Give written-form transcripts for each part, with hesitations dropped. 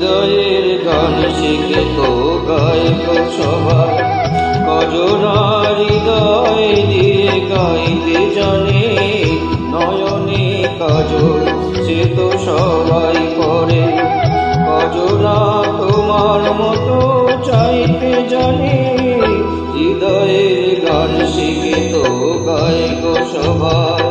হৃদয়ের গান শিখে তো গায়ক সবাই, কজনা হৃদয় দিয়ে গাইতে জানে, নয়নে কাজল সে তো সবাই করে, কজনা তোমার মতো চাইতে জানে, হৃদয়ের গান শিখে তো গায়ক সবাই।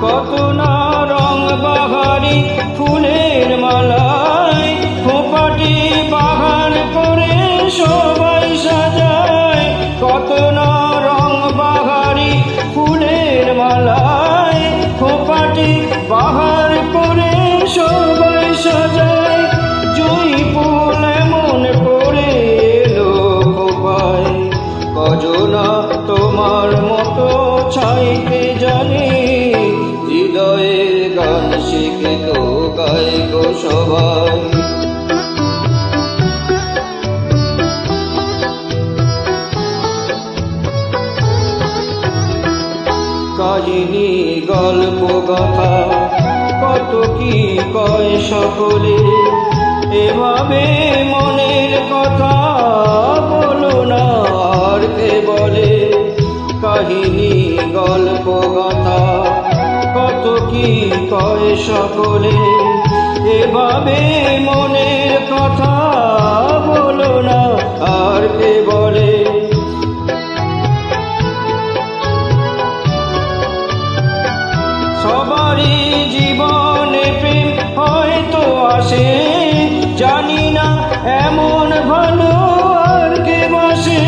কত না রং বাহারি ফুলের মালায়, খোঁপাটি বাহার করে সবাই সাজায়, কত না রং বাহারি ফুলের মালায়, খোঁপাটি বাহার করে সবাই সাজায়, জুঁই ফুল এমন করে এলো খোঁপায়, কজনা তোমার মতো চাইতে জানে, হৃদয়ের গান শিখে তো গায়ক সবাই। কাহিনী গল্প গাথা কত কি কয় সকলে, এভাবে মনের কথা বলো না আর কে বলে, কাহিনী গল্প গাথা কত কি কয় সকলে, এভাবে মনের কথা বলো না আর কে বলে। সবারই জীবনে প্রেম হয়তো আসে, জানি না এমন ভালো আর কে বাসে,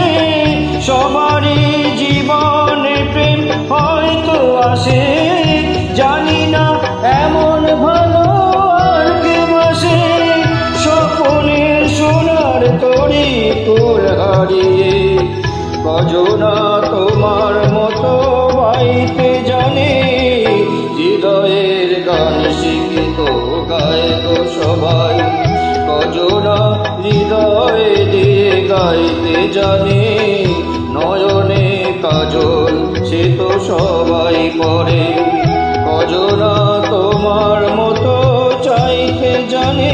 সবারই জীবনে প্রেম হয়তো আসে, জানি না এমন ভালো আর কে বাসে, স্বপ্নের সোনার তরি তোর হারিয়ে, কজনা তোমার মতো বাইতে জানে, হৃদয়ের গান শিখে তো গায়ক সবাই, কজনা হৃদয় দিয়ে গাইতে জানে, নয়নে কাজল সে তো সবাই পরে, কজনা তোমার মতো চাইতে জানে,